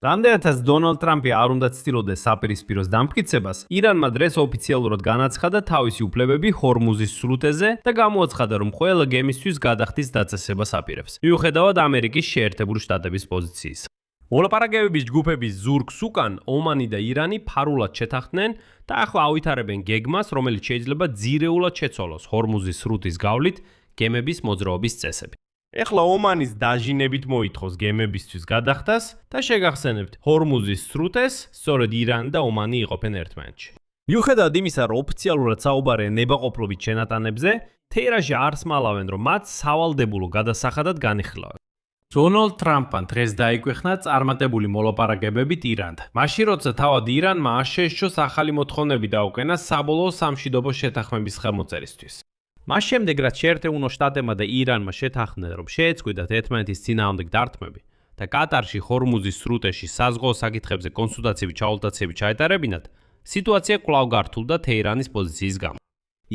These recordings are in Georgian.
რამდენადაც დონალდ ტრამპი არ უნდა ცდილობდეს საპირისპიროს დამტკიცებას, ირანმა დღეს ოფიციალურად განაცხადა თავისი უფლებები ჰორმუზის სრუტეზე და გამოაცხადა, რომ ყველა გემისთვის გადახდის დაწესებას აპირებს, მიუხედავად ამერიკის შეერთებული შტატების პოზიციის. მოლაპარაკებების ჯგუფების ზურგს უკან ომანი და ირანი ფარულად შეთანხმდნენ და ახლა ავითარებენ გეგმას, რომელიც შეიძლება ძირეულად შეცვალოს ჰორმუზის სრუტის გავლით გემების მოძრაობის წესები. ეხლა ომანის დაჟინებით მოითხოვს გემებისთვის გადახდას და შეგახსენებთ, ჰორმუზის სრუტეს სწორედ ირანი და ომანი იყოფენ ერთმანეთში. მიუხედავად იმისა, რომ ოფიციალურად საუბარია ნებაყოფლობით შენატანებზე, თეირანში არ სმალავენ, რომ მათ სავალდებულო გადასახადად განიხილავენ. დონალდ ტრამპმა დღეს დაიქვეხნა წარმატებული მოლაპარაკებებით ირანთან. მაშინ, როცა თავად ირანმა არ შეეშოს ახალი მოთხოვნები დაუყენა საბოლოო სამშვიდობო შეთანხმების ხელმოწერისთვის. მას შემდეგ, რაც შეერთებულ შტატებმა და ირანმა შეთანხმდნენ, რომ შეეწყვიტათ ერთმანეთის წინააღმდეგ დარტყმები და კატარში ჰორმუზის სრუტეში საზღვაო საკითხებზე კონსულტაციები ჩაეტარებინათ, სიტუაცია კვლავ გართულდა თეირანის პოზიციის გამო.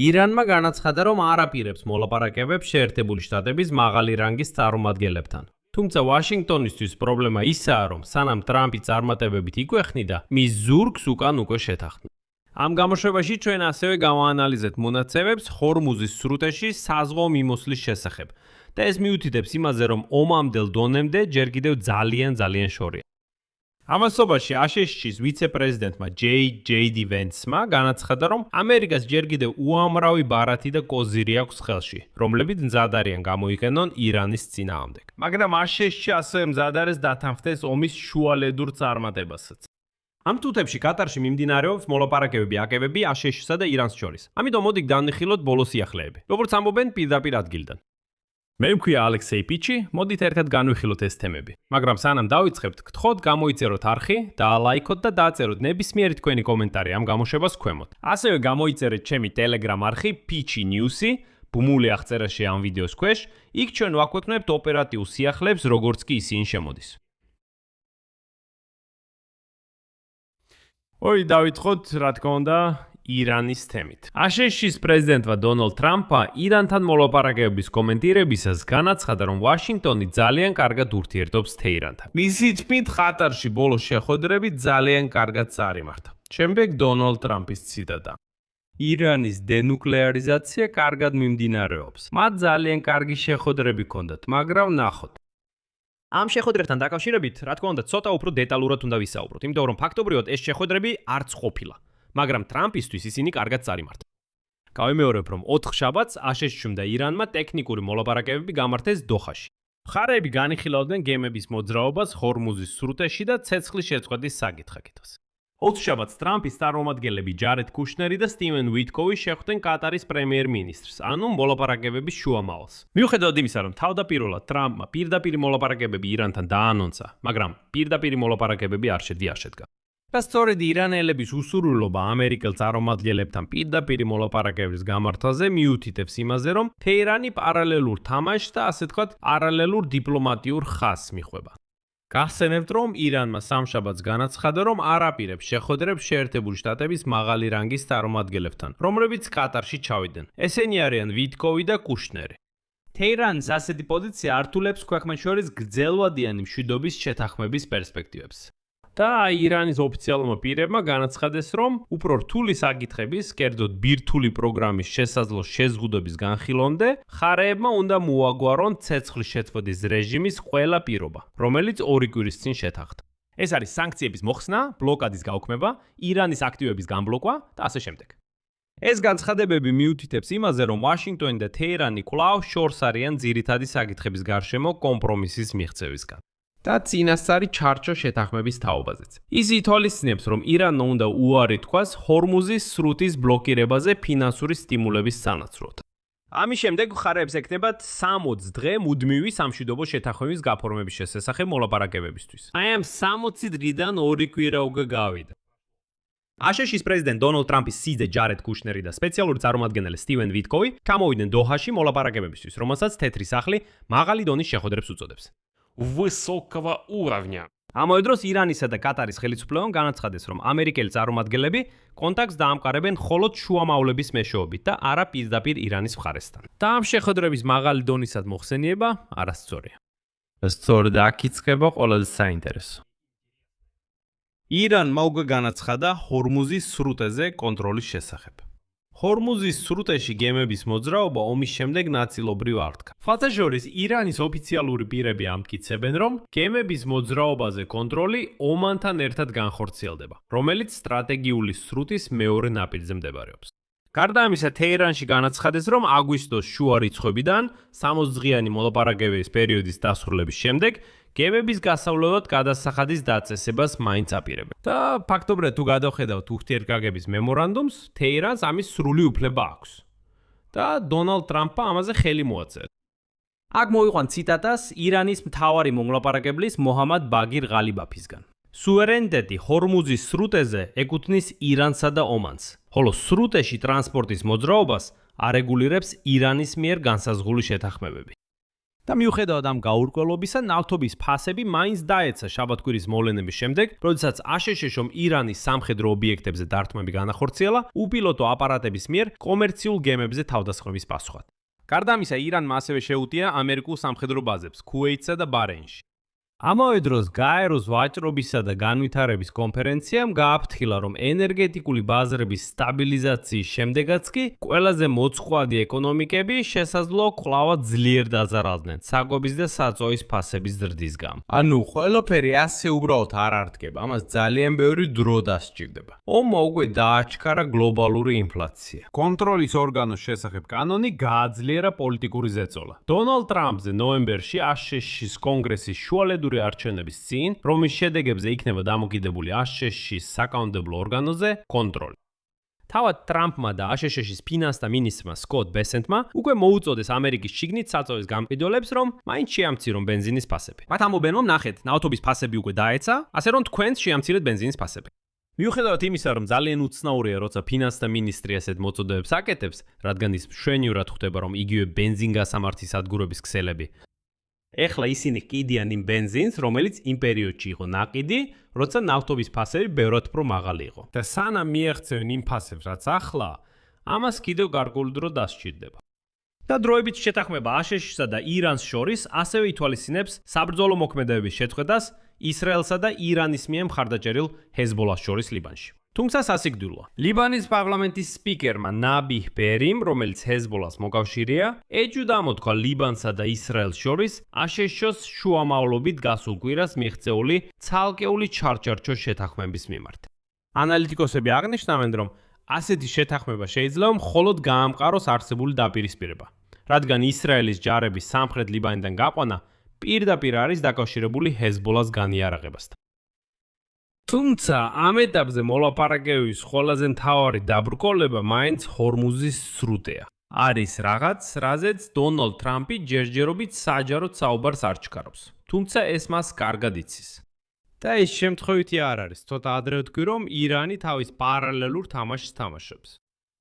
ირანმა განაცხადა, რომ არ აპირებს მოლაპარაკებებს შეერთებული შტატების მაღალი რანგის წარმომადგენლებთან. თუმცა ვაშინგტონისთვის პრობლემა ისაა, რომ სანამ ტრამპი წარმატებებით იქვეხნიდა, მის ზურგს უკან უკვე შეთანხმდა. ამ გამოშვებაში ჩვენ ასევე გავაანალიზეთ მონაცემებს ჰორმუზის სრუტეში საზღვაო მიმოსვლის შესახებ და ეს მიუთითებს იმაზე, რომ ომამდელ დონემდე ჯერ კიდევ ძალიან შორია. ამასობაში აშშ-ის ვიცე-პრეზიდენტმა ჯეი ვენსმა განაცხადა, რომ ამერიკას ჯერ კიდევ უამრავი ბარათი და კოზირი აქვს ხელში, რომლებიც მზად არიან გამოიყენონ ირანის წინააღმდეგ. მაგრამ აშშ-ში ასევე მზად არის დათანხმდეს ომის შუალედურ წარმატებასაც. ამ თუთებში კატარში მიმდინარეობს მოლაპარაკებები აკებები აშშ-სა და ირანს შორის. ამიტომ მოდი განვიხილოთ ბოლოს სიახლეები, როგორც ამბობენ პირდაპირ ადგილიდან. მე მქვია ალექსეი პიჩი, მოდით ერთად განვიხილოთ ეს თემები. მაგრამ სანამ დავიწყებთ, გთხოვთ გამოიწეროთ არხი, დაალაიქოთ და დააწეროთ ნებისმიერი თქვენი კომენტარი ამ გამოშვებას ქვემოთ. ასევე გამოიწერეთ ჩემი Telegram არხი Pichi News-ი, ბმული აღწერაში ამ ვიდეოს ქვეშ, იქ ჩვენ ვაქვეყნებთ ოპერატიულ სიახლეებს, როგორც კი ისინი შემოდის. დავითხოვთ, რა თქმა უნდა, ირანის თემით. აშშ-ის პრეზიდენტმა დონალდ ტრამპმა ირანთან მოლაპარაკებების კომენტირებისას განაცხადა, რომ ვაშინგტონი ძალიან კარგად ურთიერთობს თეირანთან. მისი თქმით, ყატარში ბოლო შეხვედრები ძალიან კარგად წარიმართა. შემდეგ დონალდ ტრამპის ციტატა. ირანის დენუკლეარიზაცია კარგად მიმდინარეობს. მათ ძალიან კარგი შეხვედრები ჰქონდათ, მაგრამ ნახოთ. ამ შეხვედრებთან დაკავშირებით, რა თქმა უნდა, ცოტა უფრო დეტალურად უნდა ვისაუბროთ, იმიტომ რომ ფაქტობრივად ეს შეხვედრები არც ყოფილა. მაგრამ ტრამპისთვის ისინი კარგად წარიმართა. გავიმეორებ, რომ 4 შაბათს აშშ-მ და ირანმა ტექნიკური მოლაპარაკებები გამართეს დოხაში. მხარეები განიხილავდნენ გემების მოძრაობას ჰორმუზის სრუტეში და ცეცხლის შეწყვეტის საკითხს. 4 შაბათს ტრამპის წარმომადგენლები ჯარედ კუშნერი და სტივენ ვიტკოვი შეხვდნენ კატარის პრემიერ-მინისტრს, ანუ მოლაპარაკებების შუამავალს. მიუხედავად იმისა, რომ თავდაპირველად ტრამპმა პირდაპირი მოლაპარაკებები ირანთან დაანონსა, მაგრამ პირდაპირი მოლაპარაკებები არ შედგა. და სწორედ ირანელების უსურვილობა ამერიკელ წარმომადგენლებთან პირდაპირი მოლაპარაკებების გამართვაზე მიუთითებს იმაზე, რომ თეირანი პარალელურ თამაშს და ასე თქვათ, პარალელურ დიპლომატიურ ხაზს მიხვება. გახსენებთ, რომ ირანმა სამშაბათს განაცხადა, რომ არ აპირებს შეხვედრებს შეერთებული შტატების მაღალი რანგის წარმომადგენლებთან, რომლებიც კატარში ჩავიდნენ. ესენი არიან ვიტკოვი და კუშნერი. თეირანის ასეთი პოზიცია ართულებს ქვეყნებს შორის გრძელვადიანი მშვიდობის შეთანხმების პერსპექტივებს. და ირანის ოფიციალურმა პირებმა განაცხადეს, რომ უფრო რთული საკითხების, კერძოდ ბირთვული პროგრამის შესაძლო შეზღუდვების განხილვამდე, მხარეებმა უნდა მოაგვარონ ცეცხლის შეწყვეტის რეჟიმის ყველა პირობა, რომელიც 2 კვირის წინ შეთანხმდა. ეს არის სანქციების მოხსნა, ბლოკადის გაუქმება, ირანის აქტივების განბლოკვა და ასე შემდეგ. ეს განცხადებები მიუთითებს იმაზე, რომ ვაშინგტონი და თეირანი კვლავ შორს არიან ძირითადი საკითხების გარშემო კომპრომისის მიღწევისგან. და წინასწარი ჩარჩო შეთანხმების თაობაზეც. ის ითვალისწინებს, რომ ირანმა უნდა უარი თქვას ჰორმუზის სრუტის ბლოკირებაზე ფინანსური სტიმულების სანაცვლოდ. ამის შემდეგ მხარეებს ეკნებათ 60 დღე მუდმივი სამშვიდობო შეთანხმების გაფორმების შესახებ მოლაპარაკებებისთვის. აი ამ 60 დღიდან 2 კვირა უკვე გავიდა. აშშ-ის პრეზიდენტ დონალდ ტრამპის სიძე ჯარედ კუშნერი და სპეციალური წარმომადგენელი სტივენ ვიტკოვი გამოვიდნენ დოჰაში მოლაპარაკებებისთვის, რომელსაც თეთრი სახლი მაღალი დონის შეხვედრებს უწოდებს. Высокого уровня. ამავე დროს ირანისა და კატარის ხელისუფლებამ განაცხადეს, რომ ამერიკელი წარმომადგენლები კონტაქტს დაამყარებენ მხოლოდ შუამავლების მეშვეობით და არა პირდაპირ ირანის მხარესთან. და ამ შეხვედრების მაღალი დონისად მოხსენიება არასწორია. სწორედ აქ იწყება ყველაზე საინტერესო. ირანმა უკვე განაცხადა ჰორმუზის სრუტეზე კონტროლის შესახებ. ჰორმუზის სრუტეში გემების მოძრაობა ომის შემდეგ ნაწილობრივ აღდგა. სხვათა შორის, ირანის ოფიციალური პირები ამტკიცებენ, რომ გემების მოძრაობაზე კონტროლი ომანთან ერთად განხორციელდება, რომელიც სტრატეგიული სრუტის მეორე ნაპირზე მდებარეობს. გარდა ამისა, თეირანში განაცხადეს, რომ აგვისტოს შუა რიცხვებიდან 60 დღიანი მოლაპარაკებების პერიოდის დასრულების შემდეგ გემების გასავლელად გადასახადის დაწესებას მაინც აპირებენ. და ფაქტობრივად თუ გადავხედავთ ურთიერთგაგების მემორანდუმს, თეირანს ამის სრული უფლება აქვს. და დონალდ ტრამპმა ამაზე ხელი მოაწერა. აქ მოვიყვან ციტატას ირანის მთავარი მომლაპარაკებლის მოჰამად ბაგირ ღალიბაფისგან. სუვერენიტეტი ჰორმუზის სრუტეზე ეკუთვნის ირანსა და ომანს, ხოლო სრუტეში ტრანსპორტის მოძრაობას არეგულირებს ირანის მიერ განსაზღვრული შეთანხმებები. და მიუხედავად ამ გაურკვევლობისა, ნავთობის ფასები მაინც დაეცა შაბათ-კვირის მოვლენების შემდეგ, როდესაც აშშ-ს რომ ირანის სამხედრო ობიექტებზე დართმები განახორციელა, უპილოტო აპარატების მიერ კომერციულ გემებზე თავდასხმების პასუხად. გარდა ამისა, ირანმა ასევე შეუტია ამერიკულ სამხედრო ბაზებს ქუეითსა და ბაჰრეინში. ამავე დროს გაეროს ვაჭრობისა და განვითარების კონფერენციამ გააფრთხილა, რომ ენერგეტიკული ბაზრების სტაბილიზაციის შემდეგაც კი ყველაზე მოწყვლადი ეკონომიკები შესაძლოა კვლავ ძლიერ დაზარალდნენ საკვების და საწოვის ფასების ზრდის გამო. ანუ ყველაფერი ასე უბრალოდ არ აღდგება, ამას ძალიან ბევრი დრო დასჭირდება. ომმა უკვე დააჩქარა გლობალური ინფლაცია. კონტროლის ორგანოს შესახებ კანონი გააძლიერა პოლიტიკური ზეწოლა. დონალდ ტრამპზე ნოემბერში აშშ-ის კონგრესის შუალედური არჩევნების წინ, რომლის შედეგებზე იქნება დამოკიდებული აშშ-ის საკანონმდებლო ორგანოზე კონტროლი. თავად ტრამპმა და აშშ-ის ფინანსთა მინისტრმა სკოტ ბესენტმა უკვე მოუწოდეს ამერიკის შიგნით საწოვის გამყიდველებს, რომ მაინც შეამცირონ ბენზინის ფასები. მათ ამბობენ, რომ ნახეთ, ნავთობის ფასები უკვე დაეცა, ასე რომ თქვენც შეამცირეთ ბენზინის ფასები. მიუხედავად იმისა, რომ ძალიან უცნაურია, როცა ფინანსთა მინისტრი ასეთ მოწოდებებს აკეთებს, რადგან ის მშვენივრად ხვდება, რომ იგივე ბენზინგასამართის სადგურების ქსელები ეხლა ისინი ყიდიან იმ ბენზინს, რომელიც იმ პერიოდში იყო ნაყიდი, როცა ნავთობის ფასები ბევრად უფრო მაღალი იყო. და სანამ მიაღწევენ იმ ფასებს, რაც ახლა, ამას კიდევ გარკვეული დრო დასჭირდება. და დროებით შეთანხმება აშშ-სა და ირანს შორის ასევე ითვალისწინებს საბრძოლო მოქმედებების შეწყვეტას ისრაელსა და ირანის მიერ მხარდაჭერილ ჰეზბოლას შორის ლიბანში. თუმცა სასიკვდილოა. ლიბანის პარლამენტის სპიკერმა ნაბიჰ ბერიმ, რომელიც ჰეზბოლას მოკავშირეა, ეჭვდა ამოთქვა ლიბანსა და ისრაელს შორის აშშ-ს შუამავლობით გასულ კვირას მიღწეული ცალკეული ჩარჩარჩოს შეთანხმების მიმართ. ანალიტიკოსები აღნიშნავენ, რომ ასეთი შეთანხმება შეიძლება მხოლოდ გაამყაროს არსებული დაპირისპირება, რადგან ისრაელის ჯარების სამხრეთ ლიბანიდან გაყვანა პირდაპირ არის დაკავშირებული ჰეზბოლას განიარაღებასთან. თუმცა ამ ეტაპზე მოლაპარაკებების ყველაზე მთავარი დაბრკოლება მაინც ჰორმუზის სრუტეა. არის რაღაც, რაზეც დონალდ ტრამპი ჯერჯერობით საჯაროდ საუბარს არ ჩქარობს. თუმცა ეს მას კარგად იცის. და ეს შემთხვევითი არ არის, ცოტა ადრე ვთქვი, რომ ირანი თავის პარალელურ თამაშს თამაშობს.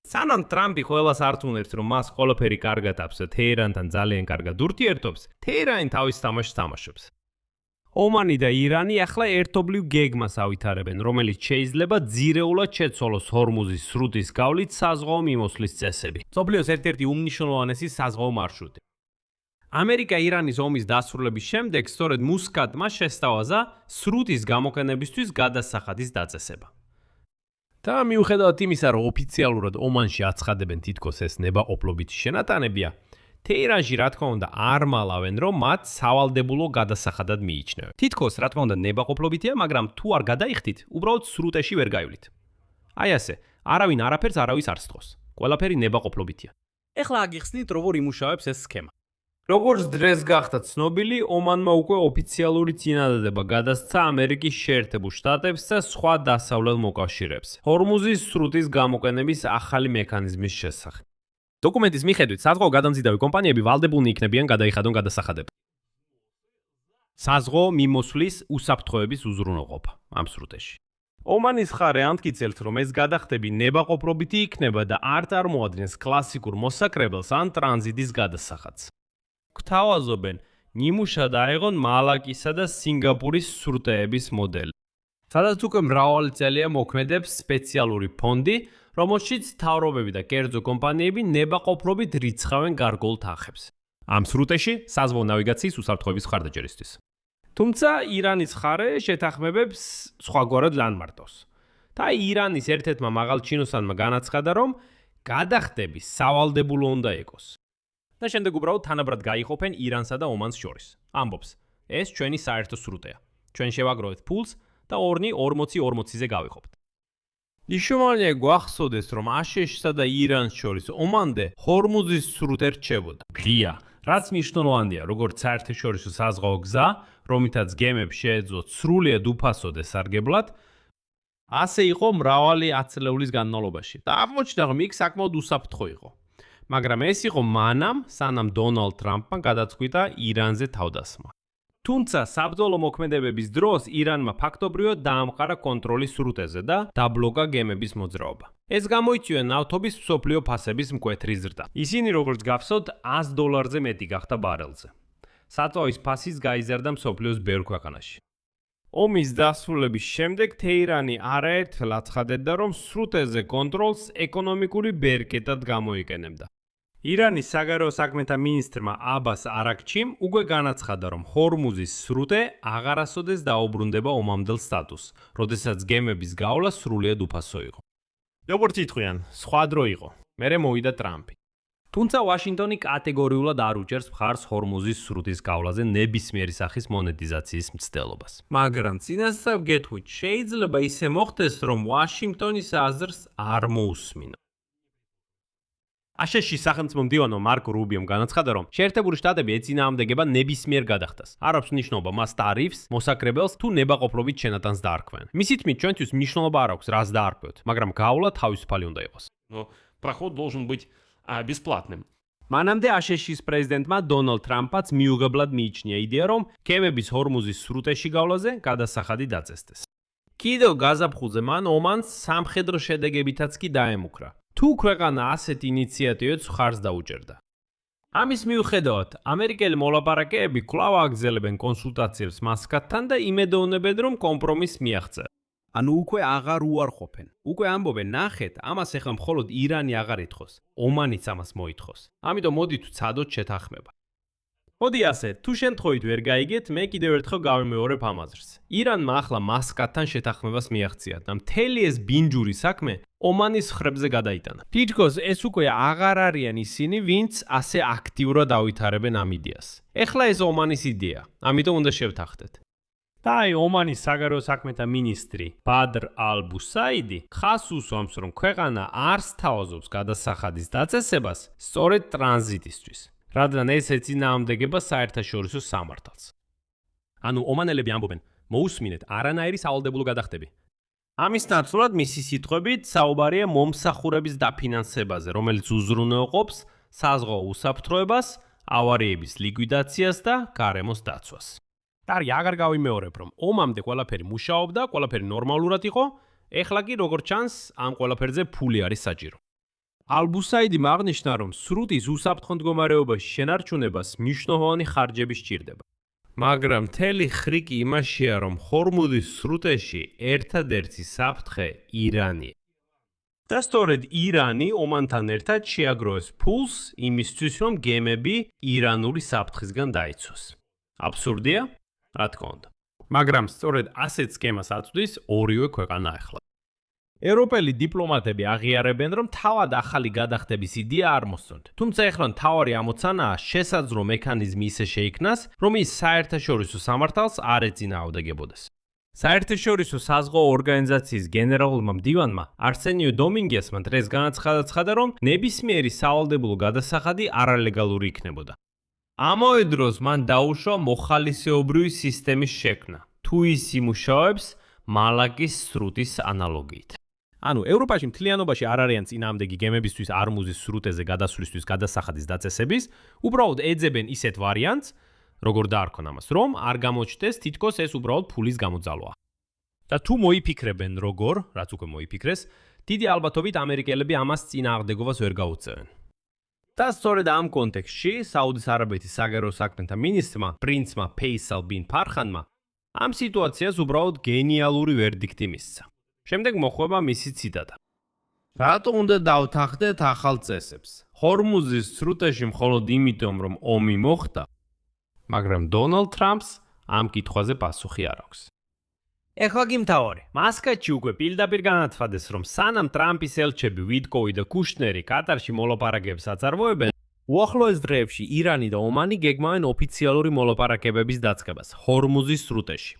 სანამ ტრამპი ყველას ართუნებს, რომ მას ყველაფერი კარგად აქვს და თეირანთან ძალიან კარგად ურთიერთობს, თეირანი თავის თამაშს თამაშობს. ომანი და ირანი ახლა ერთობლივ გეგმას ავითარებენ, რომელიც შეიძლება ძირეულად შეცვალოს ჰორმუზის სრუტის გავლით საზღვაო მიმოსვლის წესები. მსოფლიოს ერთ-ერთი უმნიშვნელოვანესი საზღვაო მარშრუტი. ამერიკა ირანის ომის დასრულების შემდეგ სწორედ მუსკატმა შესთავაზა სრუტის გამოყენებისთვის გადასახადის დაწესება. და მიუხედავად იმისა, რომ ოფიციალურად ომანში აცხადებენ თითქოს ეს ნებაყოფლობითი შენატანებია, თეირანში რა თქმა უნდა არ მალავენ, რომ მათ სავალდებულო გადასახადად მიიჩნევენ. თითქოს რა თქმა უნდა ნებაყოფლობითია, მაგრამ თუ არ გადაიხდით, უბრალოდ სრუტეში ვერ გაივლით. აი ასე, არავინ არაფერს არავის არ სთხოვს. ყველაფერი ნებაყოფლობითია. ეხლა აგიხსნით, როგორ იმუშავებს ეს სქემა. როგორც დღეს გახდა ცნობილი, ომანმა უკვე ოფიციალური წინადადება გადასცა ამერიკის შეერთებულ შტატებს და სხვა დასავლელ მოკავშირეებს ჰორმუზის სრუტის გამოყენების ახალი მექანიზმის შესახებ. დოკუმენტის მიხედვით, საზღვაო გადამზიდავი კომპანიები ვალდებულნი იქნებიან გადაიხადონ გადასახადები. საზღვაო მიმოსვლის უსაფრთხოების უზრუნველყოფა ამ სრუტეში. ომანის მხარე ამტკიცებს, რომ ეს გადახდები ნებაყოფლობითი იქნება და არ წარმოადგენს კლასიკურ მოსაკრებელს ან ტრანზიტის გადასახადს. გვთავაზობენ, ნიმუშად აიღონ მალაკისა და სინგაპურის სრუტეების მოდელი, სადაც უკვე მრავალი წელია მოქმედებს სპეციალური ფონდი, რომელშიც მთავრობები და კერძო კომპანიები ნებაყოფლობით რიცხავენ გარკვეულ თანხებს. ამ სრუტეში საზღვაო ნავიგაციის უსაფრთხოების მხარდაჭერისთვის. თუმცა ირანის ხარე შეთანხმებებს სხვაგვარად ლანმარტავს. და ირანის ერთ-ერთმა მაღალ ჩინოსანმა განაცხადა, რომ გადახდები სავალდებულო უნდა იყოს. და შემდეგ უბრალოდ თანაბრად გაიყოფენ ირანსა და ომანს შორის. ამბობს, ეს ჩვენი საერთო სრუტეა. ჩვენ შევაგროვეთ ფულს და 2-40-40-ზე გავიხობთ. ნიშნავია გვახსოვდეს, რომ აშშ-სა და ირანს შორის ომამდე ჰორმუზის სრუტე რჩებოდა. გლია, რაც მნიშვნელოვანია, როგორც საერთაშორისო საზღვაო გზა, რომლითაც გემებს შეეძლოთ სრულიად უფასოდ ესარგებლად, ასე იყო მრავალი ათწლეულის განმავლობაში. და აღმოჩნდა, რომ იქ საკმაოდ უსაფრთხო იყო. მაგრამ ეს იყო მანამ, სანამ დონალდ ტრამპმა გადაწყვიტა ირანზე თავდასხმა. თუმცა საბრძოლო მოქმედებების დროს ირანმა ფაქტობრივად დაამყარა კონტროლი სრუტეზე და დაბლოკა გემების მოძრაობა. ეს გამოიწვია ნავთობის მსოფლიო ფასების მკვეთრი ზრდა. ისინი, როგორც გახსოვთ, $100-ზე მეტი გახდა ბარელზე. საწვავის ფასიც გაიზარდა მსოფლიოს ბევრ ქვეყანაში. ომის დასრულების შემდეგ თეირანი არაერთხელ აცხადებდა, რომ სრუტეზე კონტროლს ეკონომიკური ბერკეტად გამოიყენებდა. ირანის საგარეო საქმეთა მინისტრმა აბას არაქჩიმ უკვე განაცხადა, რომ ჰორმუზის სრუტე აღარასოდეს დაუბრუნდება ომამდელ სტატუსს, როდესაც გემების გავლა სრულიად უფასო იყო. როგორც ითქვიან, სხვა დრო იყო. მერე მოვიდა ტრამპი. თუმცა ვაშინგტონი კატეგორიულად არ უჭერს მხარს ჰორმუზის სრუტის გავლაზე ნებისმიერი სახის მონეტიზაციის მცდელობას. მაგრამ წინასწარ გეტყვით, შეიძლება ისე მოხდეს, რომ ვაშინგტონის აზრს არ მოусმინო. აშშ-ის სახელმწიფო მდივანმა მარკო რუბიომ განაცხადა, რომ შეერთებული შტატები ეწინააღმდეგება ნებისმიერ გადახდას. არ აქვს მნიშვნელობა მას ტარიფს, მოსაკრებელს თუ ნებაყოფლობით შენატანს დაარქვენ. მისით მით ჩვენთვის მნიშვნელობა არ აქვს, რას დაარქვევთ, მაგრამ გავლა თავისუფალი უნდა იყოს. Проход должен быть бесплатным. მანამდე აშშ-ის პრეზიდენტმა დონალდ ტრამპაც მიუღებლად მიიჩნია იდეა, რომ გემების ჰორმუზის სრუტეში გავლაზე გადასახადი დაწესდეს. კიდევ გაზაფხულზე მან ომანს სამხედრო შედეგებითაც კი დაემუქრა. თუ ქვეყანა ასეთ ინიციატივებს მხარს დაუჭერდა. ამის მიუხედავად, ამერიკელი მოლაპარაკეები კვლავ აგრძელებენ კონსულტაციებს მასკატთან და იმედოვნებენ, რომ კომპრომისს მიაღწია. ანუ უკვე აღარ უარყოფენ. უკვე ამბობენ, ნახეთ, ამას ეხლა მხოლოდ ირანი აღარ ითხოვს, ომანიც ამას მოითხოვს. ამიტომ მოდით ვცადოთ შეთანხმება. მოდი ასე, თუ შემთხვევით ვერ გაიგეთ, მე კიდევ ერთხელ გავიმეორებ ამ აზრს. ირანმა ახლა მასკატთან შეთანხმებას მიაღწია და მთელი ეს ბინჯური საქმე ომანის ხრებზე გადაიტანა. თითქოს ეს უკვე აღარ არიან ისინი, ვინც ასე აქტიურად ავითარებენ ამ იდეას. ეხლა ეს ომანის იდეა, ამიტომ უნდა შევთანხმდეთ. და აი ომანის საგარეო საქმეთა მინისტრი ბადრ ალ-ბუსაიდი ხას უსვამს, რომ ქვეყანა არ სთავაზობს გადასახადის დაწესებას სწორედ ტრანზიტისთვის. რადგან ეს ეწინააღმდეგება საერთაშორისო სამართალს. ანუ ომანელები ამბობენ, მოусმინეთ არანაირი სავალდებულო გადახდები. ამის ნაცვლად მისი სიტყვებით საუბარია მომსახურების დაფინანსებაზე, რომელიც უზრუნველყოფს საზღვაო უსაფრთხოებას, ავარიების ლიკვიდაციას და გარემოს დაცვას. დარი აღარ გავიმეორებ, რომ ომამდე ყველაფერი მუშაობდა, ყველაფერი ნორმალურად იყო, ეხლა კი როგორც ჩანს, ამ ყველაფერზე ფული არის საჭირო. ალ-ბუსაიდი აღნიშნა, რომ სრუტის უსაფრთხო მდგომარეობაში შენარჩუნებას მნიშვნელოვანი ხარჯები სჭირდება. მაგრამ მთელი ხრიკი იმაშია, რომ ჰორმუზის სრუტეში ერთადერთი საფრთხე ირანია. და სწორედ ირანი ომანთან ერთად შეაგროვეს ფულს იმისთვის, რომ გემები ირანული საფრთხისგან დაიცვას. აბსურდია? რა თქმა უნდა. მაგრამ სწორედ ასეთ სქემას აწვდის ორივე ქვეყანა ახლა. ევროპელი დიპლომატები აღიარებენ, რომ თავად ახალი გადახდების იდეა არ მოსწონთ. თუმცა ეხლა მთავარი ამოცანაა შესაძლო მექანიზმი ისე შეიქმნას, რომ ის საერთაშორისო სამართალს არ ეწინააღმდეგებოდეს. საერთაშორისო საზღვაო ორგანიზაციის გენერალურმა მდივანმა არსენიო დომინგესმა დღეს განაცხადა, რომ ნებისმიერი სავალდებულო გადასახადი არალეგალური იქნებოდა. ამავე დროს მან დაუშვა მოხალისეობრივი სისტემის შექმნა, თუ ის იმუშავებს მალაკის სრუტის ანალოგიით. ანუ ევროპაში მთლიანობაში არ არიან წინააღმდეგი გემებისთვის არმუზის სრუტეზე გადასვლისთვის გადასახადის დაწესების, უბრალოდ ეძებენ ისეთ ვარიანტს, როგორ დაარქვენ ამას, რომ არ გამოჩნდეს თითქოს ეს უბრალოდ ფულის გამოძალვა. და თუ მოიფიქრებენ როგორ, რაც უკვე მოიფიქრეს, დიდი ალბათობით ამერიკელები ამას წინააღმდეგობას ვერ გაუწევენ. და სწორედ ამ კონტექსტში საუდის არაბეთის საგარეო საქმეთა მინისტრმა, პრინცმა ფეისალ ბინ ფარხანმა ამ სიტუაციას უბრალოდ გენიალური ვერდიქტი მისცა. შემდეგ მოხვება მისი ციტატა. რატო უნდა დავთანხმდეთ ახალ წესებს? ჰორმუზის სრუტეში მხოლოდ იმიტომ, რომ ომი მოხდა, მაგრამ დონალდ ტრამპს ამ კითხვაზე პასუხი არ აქვს. ეხლა გიმთავარი. მასკატში უკვე პირდაპირ განაცხადეს, რომ სანამ ტრამპის ელჩები ვიტკოვი და კუშნერი კატარში მოლაპარაკებებს აწარმოებენ, უახლოეს დღეებში ირანი და ომანი გეგმავენ ოფიციალური მოლაპარაკებების დაწყებას ჰორმუზის სრუტეში.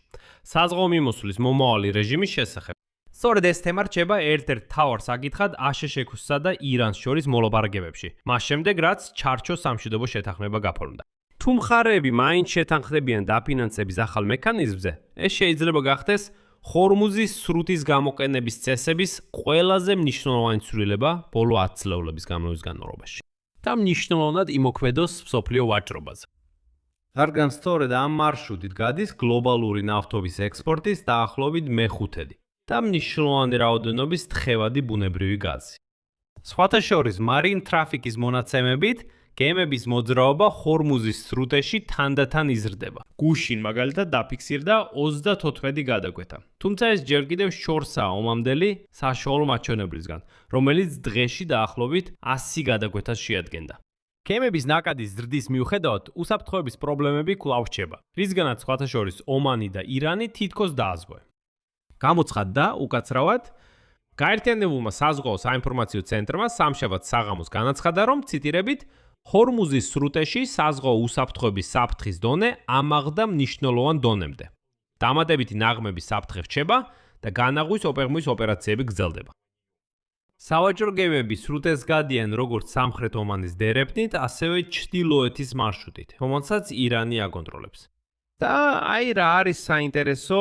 საზღვაო მიმოსვლის მომავალი რეჟიმის შესახებ. სწორედ ეს თემა რჩება ერთ-ერთ მთავარ საკითხად აშშ-სა და ირანს შორის მოლაპარაკებებში. მას შემდეგ, რაც ჩარჩოს სამშვიდობო შეთანხმება გაფორმდა. თუ მხარეები მაინც შეთანხმდებიან დაფინანსების ახალ მექანიზმზე, ეს შეიძლება გახდეს ჰორმუზის სრუტის გამოყენების წესების ყველაზე მნიშვნელოვანი ცვლილება ბოლო 10 წლების განმავლობაში. და მნიშვნელოვნად იმოქმედოს მსოფლიო ვაჭრობაზე. რადგან სწორედ ამ მარშრუტით გადის გლობალური ნავთობის ექსპორტის დაახლოებით მე-5 და მნიშვნელოვანი რაოდენობის თხევადი ბუნებრივი გაზი. სხვათა შორის მარინ ტრაფიკის მონაცემებით გემების მოძრაობა ჰორმუზის სრუტეში თანდათან იზრდება. გუშინ მაგალითად დაფიქსირდა 34 გადაკვეთა. თუმცა ეს ჯერ კიდევ შორსაა ომამდელი საშუალო მაჩვენებლისგან, რომელიც დღეში დაახლოებით 100 გადაკვეთას შეადგენდა. გემების ნაკადის ზრდის მიუხედავად, უსაფრთხოების პრობლემები კვლავ რჩება, რისგანაც სხვათა შორის ომანი და ირანი თითქოს დააზღვევენ. გამოცხადდა უკაცრავად გაერთიანებულმა საზღვაო საინფორმაციო ცენტრმა სამშაბათ საღამოს განაცხადა, რომ ციტირებით ჰორმუზის სრუტეში საზღვაო უსაფრთხოების საფრთხის დონე ამაღლდა მნიშვნელოვან დონემდე. დამატებითი ნაღმების საფრთხე რჩება და განაღვის ოპერმის ოპერაციები გრძელდება. სავაჭრო გემები სრუტეს გადიან როგორც სამხრეთ ომანის დერეფნით, ასევე ჩრდილოეთის მარშრუტით, რომელსაც ირანი აკონტროლებს. და აი რა არის საინტერესო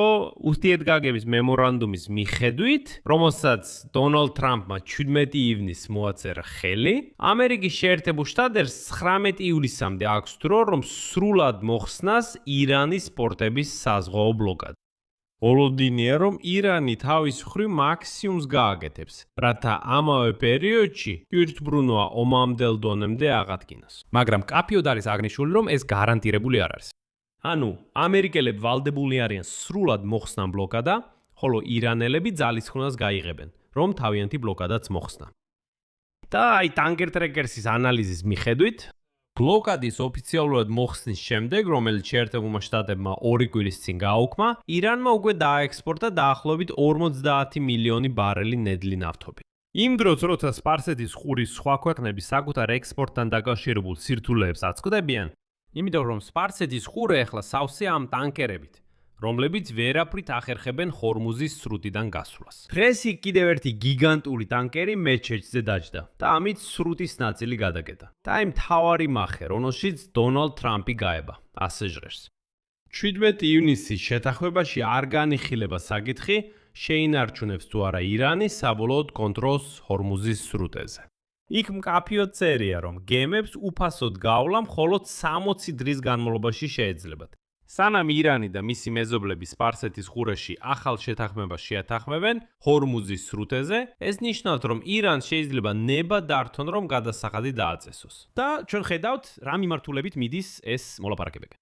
ურთიერთგაგების მემორანდუმის მიხედვით, რომელსაც დონალდ ტრამპმა 17 ივნისს მოაწერა ხელი, ამერიკის შეერთებულ შტატებს 19 ივლისამდე აქვს დრო, რომ სრულად მოხსნას ირანის პორტების საზღვაო ბლოკადა. ოლოდინია, რომ ირანი თავის მხრივ მაქსიმუმს გააკეთებს, რათა ამავე პერიოდში თვითმბრუნვა ომამდელ დონემდე აღადგინოს. მაგრამ კაფიოდ არის აღნიშნული, რომ ეს გარანტირებული არ არის. ანუ, ამერიკელები ვალდებული არიან სრულად მოხსნან ბლოკადა, ხოლო ირანელები ძალისხმევას გაიღებენ, რომ თავიანთი ბლოკადაც მოხსნა. და აი ტანკერ ტრეკერსის ანალიზის მიხედვით, ბლოკადის ოფიციალურად მოხსნის შემდეგ, რომელიც შეერთებულმა შტატებმა 2 კვირის წინ გააუქმა, ირანმა უკვე დააექსპორტა დაახლოებით 50 მილიონი ბარელი ნედლი ნავთობი. იმ დროს, როცა სპარსეთის ყურის სხვა ქვეყნები საკუთარ ექსპორტთან დაკავშირებულ სირთულეებს აწყვდებიან, იმიტომ რომ სპარსეთის ყურე ახლა სავსეა ამ ტანკერებით, რომლებიც ვერაფრით ახერხებენ ჰორმუზის სრუტიდან გასვლას. დღეს იქ კიდევ ერთი გიგანტური ტანკერი მეჩეჩზე დაჯდა და ამით სრუტის ნაწილი გადაკეტა. და აი მთავარი მახე, რომელშიც დონალდ ტრამპი გაება, ასე ჟღერს. 17 ივნისის შეთანხმებაში არ განიხილება საკითხი, შეინარჩუნებს თუ არა ირანი საბოლოოდ კონტროლს ჰორმუზის სრუტეზე. იქ მკაფიოდ წერია, რომ გემებს უფასოდ გავლა მხოლოდ 60 დღის განმავლობაში შეეძლებათ. სანამ ირანი და მისი მეზობლები სპარსეთის ყურეში ახალ შეთანხმებას შეათანხმებენ ჰორმუზის სრუტეზე, ეს ნიშნავს, რომ ირანს შეიძლება ნება დართონ, რომ გადასახადი დააწესოს. და ჩვენ ხედავთ, რა მიმართულებით მიდის ეს მოლაპარაკებები.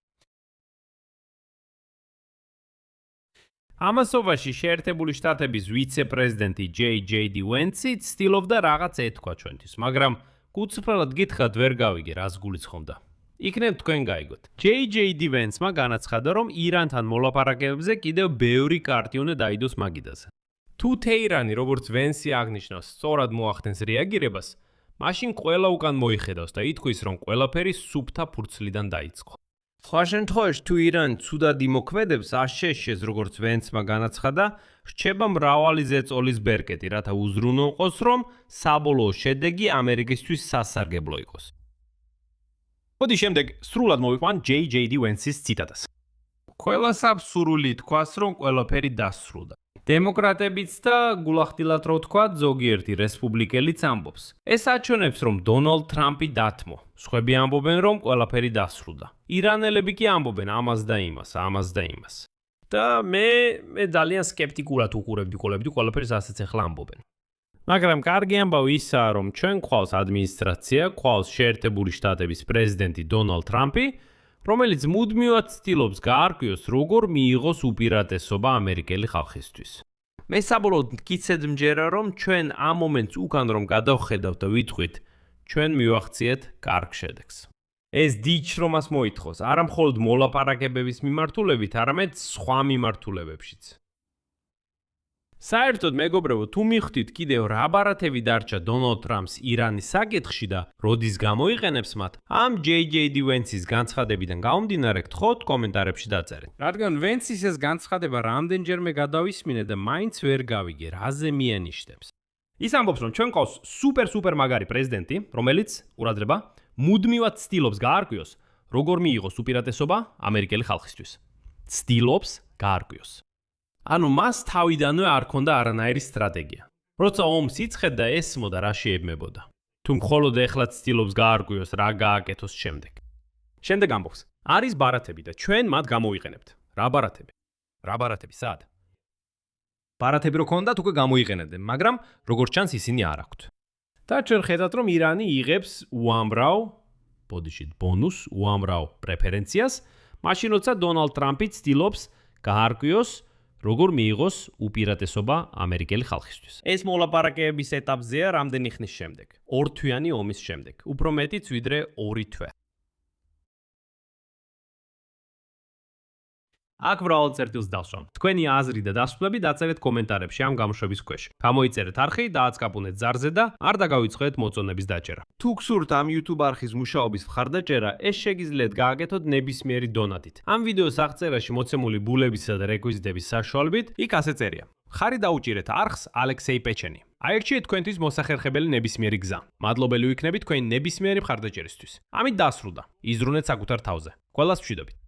ამასობაში შეერთებული შტატების ვიცე-პრეზიდენტი J.D. Vance ცდილობდა რაღაც ეთქვა ჩვენთვის, მაგრამ კუცფრად გითხრათ ვერ გავიგე, რას გულისხმობდა. იქნებ თქვენ გაიგოთ. J.D. Vance-მა განაცხადა, რომ ირანთან მოლაპარაკებებზე კიდევ ბევრი კარტი უნდა დაიდოს მაგიდაზე. თუ თეირანი, როგორც Vance აღნიშნავს, სწორად მოახდენს რეაგირებას, მაშინ ყველა უკან მოიხედავს და ითქვის, რომ ყველაფერი სუფთა ფურცლიდან დაიწყო. სხვა შემთხვევაში, თუ ირანი ცუდად იმოქმედებს, აშშ-ს, როგორც Vance-მა განაცხადა, რჩება მრავალი ზეწოლის ბერკეტი, რათა უზრუნველყოს, რომ საბოლოო შედეგი ამერიკისთვის სასარგებლო იყოს. მოდი შემდეგ სრულად მოვიყვან J.D. Vance-ის ციტატას. ყველას აქვს სურვილი თქვას, რომ ყველაფერი დასრულდა. დემოკრატებიც და გულახდილად რო ვთქვათ, ზოგიერთი რესპუბლიკელიც ამბობს. ეს აჩვენებს, რომ დონალდ ტრამპი დათმო. სხვები ამბობენ, რომ ყველაფერი დასრულდა. ირანელები კი ამბობენ ამას და იმას, ამას და იმას. და მე ძალიან სკეპტიკურად უყურებდი ყველაფერს ასეც ახლა ამბობენ. მაგრამ კარგი ამბავი ისაა, რომ ჩვენ გვყავს ადმინისტრაცია, გვყავს შეერთებული შტატების პრეზიდენტი დონალდ ტრამპი, რომელიც მუდმივად ცდილობს გაარკვიოს, როგორ მიიღოს უპირატესობა ამერიკელი ხალხისთვის. მე საბოლოოდ მტკიცედ მჯერა, რომ ჩვენ ამ მომენტს უკან რომ გადავხედავთ და ვიტყვით, ჩვენ მივახციეთ კარგ შედეგს. ეს დიჩრომას მოითხოვს, არა მხოლოდ მოლაპარაკებების მიმართულებით, არამედ სხვა მიმართულებებშიც. საერთოდ მეგობრებო, თუ მიხვდით კიდევ რა ბარათები დარჩა დონალდ ტრამპს ირანის საკითხში და როდის გამოიყენებს მათ, ამ JJD Vance-ის განცხადებიდან გამომდინარე გთხოვთ კომენტარებში დაწერეთ. რადგან Vance-ის ეს განცხადება რამდენჯერმე გადავისმინე და მაინც ვერ გავიგე, რაზე მიანიშნებს. ის ამბობს, რომ ჩვენ ყავს სუპერ მაგარი პრეზიდენტი, რომელიც, ყურადღება, მუდმივად ცდილობს გაარკვიოს, როგორ მიიღოს უპირატესობა ამერიკელი ხალხისთვის. ცდილობს გაარკვიოს. ანუ მას თავიდანვე არ ქონდა არანაირი სტრატეგია. როცა ომს იწყებდა, ესმოდა რა შეებმებოდა. თუ მხოლოდ ეხლა ცდილობს გაარკვიოს, რა გააკეთოს შემდეგ. შემდეგ ამბობს, არის ბარათები და ჩვენ მათ გამოვიყენებთ. რა ბარათები? რა ბარათები სად? ბარათები რო ქონდათ, უკვე გამოიყენებდნენ, მაგრამ როგორც ჩანს ისინი არ აქვთ. და ჩვენ ხედავთ, რომ ირანი იღებს უამრავ, ბოდიშით ბონუს, უამრავ პრეფერენციას, მაშინ როცა დონალდ ტრამპი ცდილობს გაარკვიოს, როგორ მიიღოს უპირატესობა ამერიკელი ხალხისთვის. ეს მოლაპარაკებების ეტაპზეა რამდენი ხნის შემდეგ? ორთვიანი ომის შემდეგ, უფრო მეტიც ვიდრე 2 თვე. აქ ბრალ წერტილს დავსვამ. თქვენი აზრი და დასკვნები დაწერეთ კომენტარებში ამ გამოშვების ქვეშ. გამოიწერეთ არხი, დააწკაპუნეთ ზარზე და არ დაგავიწყდეთ მოწონების დაჭერა. თუ გსურთ ამ YouTube არხის მუშაობის მხარდაჭერა, ეს შეგიძლიათ გააკეთოთ ნებისმიერი დონატით. ამ ვიდეოს აღწერაში მოცემული ბულებისა და რეკვიზიტების საშუალებით იქ ასე წერია. ხარი დაუჭირეთ არხს ალექსეი პეჩენი. აირჩიეთ თქვენთვის მოსახერხებელი ნებისმიერი გზა. მადლობელი ვიქნებით თქვენი ნებისმიერი მხარდაჭერისთვის. ამით დასრულდა. იზრუნეთ საკუთარ თავზე. ყველას მშვიდობით.